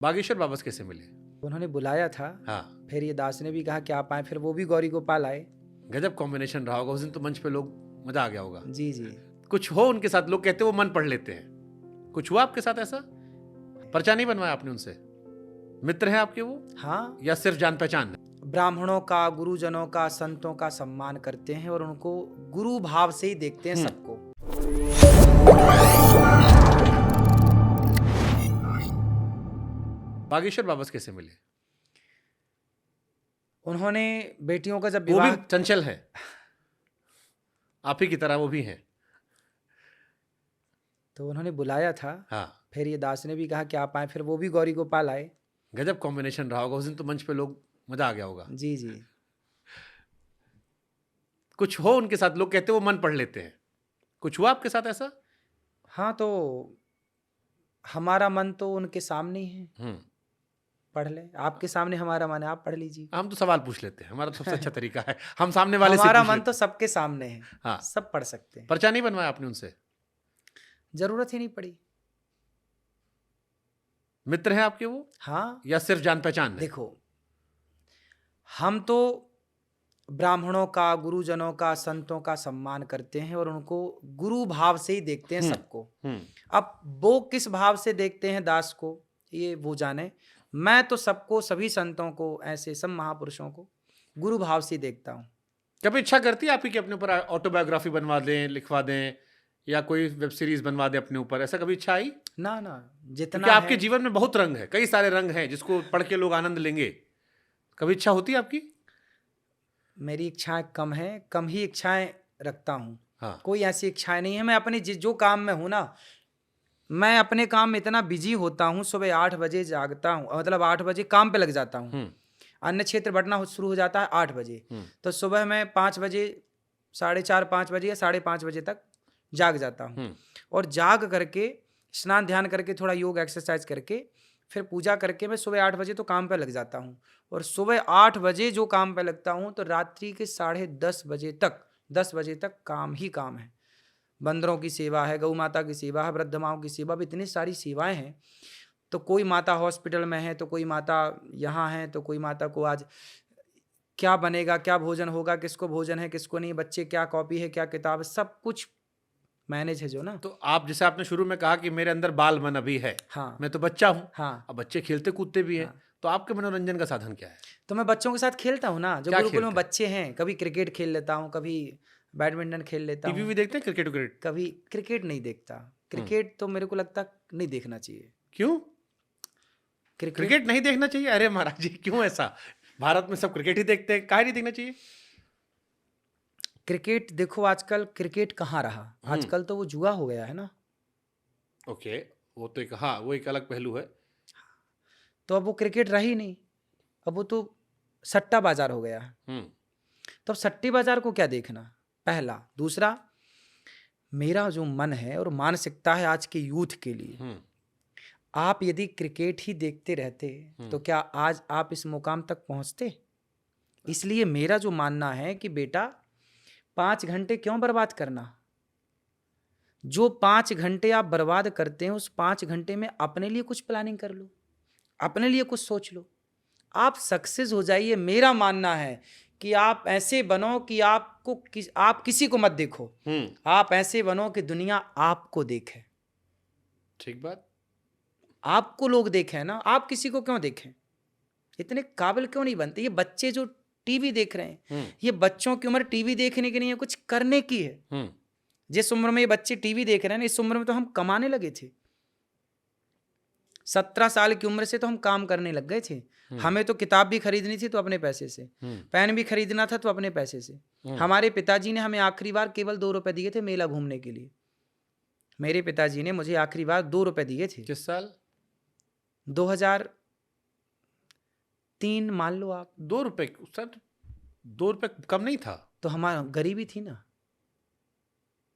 बागेश्वर बाबा से कैसे मिले? उन्होंने बुलाया था। हाँ, फिर ये दास ने भी कहा कि आप आए, फिर वो भी गौरी गोपाल आए। गजब कॉम्बिनेशन रहा होगा उस दिन तो मंच पे लोग मजा आ गया होगा। जी जी। कुछ हो उनके साथ, लोग कहते हैं वो मन पढ़ लेते हैं, कुछ हुआ आपके साथ ऐसा? पर्चा नहीं बनवाया आपने उनसे? मित्र हैं आपके वो हाँ, या सिर्फ जान पहचान है? ब्राह्मणों का, गुरुजनों का, संतों का सम्मान करते हैं और उनको गुरु भाव से ही देखते हैं सबको। बागेश्वर बाबा से कैसे मिले? उन्होंने बेटियों का जब वो भी विवाह, चंचल है, आप ही की तरह वो भी हैं। तो उन्होंने बुलाया था। हाँ, फिर ये दास ने भी कहा कि आप आए, फिर वो भी गौरी गोपाल आए। गजब कॉम्बिनेशन रहा होगा उस दिन तो मंच पे लोग मजा आ गया होगा। जी जी। कुछ हो उनके साथ, लोग कहते हैं वो मन पढ़ लेते हैं, कुछ हुआ आपके साथ ऐसा? हाँ, तो हमारा मन तो उनके सामने ही है। पढ़ ले, आपके सामने हमारा मन है, आप पढ़ लीजिए। हम तो सवाल पूछ लेते हैं, हमारा तो सबसे अच्छा तरीका है, हम सामने वाले से हमारा पूछ मन लेते तो हैं। सबके सामने है। हाँ, सब पढ़ सकते हैं। पर्चा नहीं बनवाया आपने उनसे? जरूरत ही नहीं पड़ी। मित्र हैं आपके वो हाँ, या सिर्फ जान पहचान है? देखो, हम तो ब्राह्मणों का, गुरुजनों का, संतों का सम्मान करते हैं और उनको गुरु भाव से ही देखते हैं सबको। अब वो किस भाव से देखते हैं दास को, ये वो जाने। मैं तो सबको, सभी संतों को, ऐसे सब महापुरुषों को गुरु भाव से ही देखता हूँ। कभी इच्छा करती है आपकी कि अपने ऊपर ऑटोबायोग्राफी बनवा दें, लिखवा दें, या कोई वेब सीरीज बनवा दें अपने ऊपर? ऐसा कभी इच्छा आई? ना ना, क्योंकि जितना आपके है। जीवन में बहुत रंग है, कई सारे रंग हैं जिसको पढ़ के लोग आनंद लेंगे। कभी इच्छा होती है आपकी? मेरी इच्छाएं कम है, कम ही इच्छाएं रखता हूँ। हाँ, कोई ऐसी इच्छाएं नहीं है। मैं अपने जो काम में हूँ ना, मैं अपने काम में इतना बिजी होता हूँ। सुबह 8 बजे जागता हूँ, मतलब 8 बजे काम पे लग जाता हूँ। अन्य क्षेत्र बढ़ना शुरू हो जाता है 8 बजे। तो सुबह मैं 5 बजे, 4:30, 5 बजे या 5:30 बजे तक जाग जाता हूँ। और जाग करके स्नान ध्यान करके, थोड़ा योग एक्सरसाइज करके, फिर पूजा करके मैं सुबह 8 बजे तो काम पे लग जाता हूँ। और सुबह 8 बजे जो काम पे लगता हूँ तो रात्रि के 10:30 बजे तक, 10 बजे तक काम ही काम है। बंदरों की सेवा है, गौ माता की सेवा है, वृद्ध माओं की सेवा, भी इतनी सारी सेवाएं हैं। तो कोई माता हॉस्पिटल में है, तो कोई माता यहाँ है, तो कोई माता को आज क्या बनेगा, क्या भोजन होगा, किसको भोजन है, किसको नहीं, बच्चे क्या कॉपी है, क्या किताब है, सब कुछ मैनेज है जो ना। तो आप, जैसे आपने शुरू में कहा कि मेरे अंदर बाल मन अभी है, हाँ मैं तो बच्चा हूँ। हाँ अब बच्चे खेलते कूदते भी हैं, हाँ। तो आपके मनोरंजन का साधन क्या है? तो मैं बच्चों के साथ खेलता हूँ ना, जो क्या गुरुकुल में खेलते हैं? बच्चे हैं। कभी क्रिकेट खेल लेता हूँ, कभी बैडमिंटन खेल लेता टीवी हूँ। भी देखते हैं, क्रिकेट विकेट? कभी क्रिकेट नहीं देखता। क्रिकेट तो मेरे को लगता नहीं देखना चाहिए। क्यों क्रिकेट क्रिकेट नहीं देखना चाहिए? अरे महाराज जी, क्यों ऐसा? भारत में सब क्रिकेट ही देखते हैं, काहे नहीं देखना चाहिए? क्रिकेट देखो, आजकल क्रिकेट कहाँ रहा। आजकल तो वो जुआ हो गया है ना। ओके, वो तो एक, हाँ, वो एक अलग पहलू है। तो अब वो क्रिकेट रही नहीं, अब वो तो सट्टा बाजार हो गया है। तो अब सट्टी बाजार को क्या देखना, पहला। दूसरा, मेरा जो मन है और मानसिकता है आज के यूथ के लिए, आप यदि क्रिकेट ही देखते रहते तो क्या आज आप इस मुकाम तक पहुंचते? इसलिए मेरा जो मानना है कि बेटा, 5 घंटे क्यों बर्बाद करना। जो 5 घंटे आप बर्बाद करते हैं, उस 5 घंटे में अपने लिए कुछ प्लानिंग कर लो, अपने लिए कुछ सोच लो, आप सक्सेस हो जाइए। मेरा मानना है कि आप ऐसे बनो कि आप किसी को मत देखो। आप ऐसे बनो कि दुनिया आपको देखे। ठीक बात। आपको लोग देखें ना, आप किसी को क्यों देखें? इतने काबिल क्यों नहीं बनते? ये बच्चे जो टीवी देख रहे हैं, ये बच्चों की उम्र टीवी देखने की नहीं है, कुछ करने की है। जिस उम्र में ये बच्चे टीवी देख रहे हैं ना, इस उम्र में तो हम कमाने लगे थे। 17 साल की उम्र से तो हम काम करने लग गए थे। हमें तो किताब भी खरीदनी थी तो अपने पैसे से, पेन भी खरीदना था तो अपने पैसे से। हमारे पिताजी ने हमें आखिरी बार केवल 2 रुपए दिए थे मेला घूमने के लिए। मेरे पिताजी ने मुझे आखिरी बार 2 रुपए दिए थे। किस साल? 2003 मान लो आप। 2 रुपए सर, 2 रुपए कम नहीं था। तो हमारा गरीबी थी ना,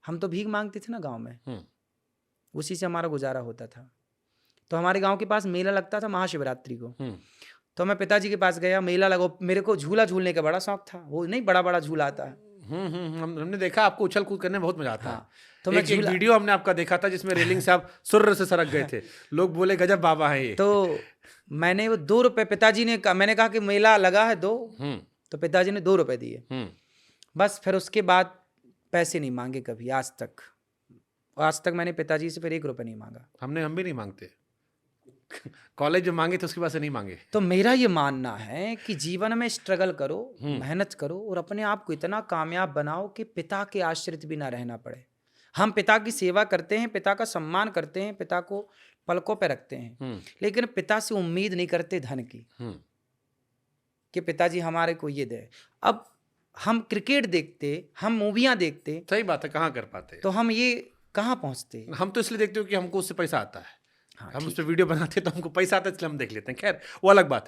हम तो भीख मांगते थे ना गांव में, उसी से हमारा गुजारा होता था। तो हमारे गांव के पास मेला लगता था महाशिवरात्रि को। तो मैं पिताजी के पास गया, मेला लगो, मेरे को झूला झूलने का बड़ा शौक था। वो नहीं बड़ा बड़ा झूला आता है, हमने देखा आपको उछल कूद करने में बहुत मजा आता हाँ, है। तो मैं एक वीडियो हमने आपका देखा था जिसमें रेलिंग से आप सुर्र से सरक गए थे, लोग बोले गजब बाबा है ये। तो मैंने वो 2 रुपए, पिताजी ने कहा, मैंने कहा कि मेला लगा है 2, तो पिताजी ने 2 रुपए दिए। बस फिर उसके बाद पैसे नहीं मांगे कभी आज तक मैंने पिताजी से फिर 1 रुपए नहीं मांगा। हम भी नहीं मांगते। कॉलेज में मांगे तो उसके बाद से नहीं मांगे। तो मेरा ये मानना है कि जीवन में स्ट्रगल करो, मेहनत करो और अपने आप को इतना कामयाब बनाओ कि पिता के आश्रित भी ना रहना पड़े। हम पिता की सेवा करते हैं, पिता का सम्मान करते हैं, पिता को पलकों पे रखते हैं, लेकिन पिता से उम्मीद नहीं करते धन की कि पिताजी हमारे को ये दे। अब हम क्रिकेट देखते, हम मूवियाँ देखते, सही बात है, कहाँ कर पाते। तो हम ये कहाँ पहुँचते। हम तो इसलिए देखते हो कि हमको उससे पैसा आता है। हाँ, हम उस पर वीडियो बनाते हैं तो हमको पैसा आता है इसलिए हम देख लेते हैं। खैर वो अलग बात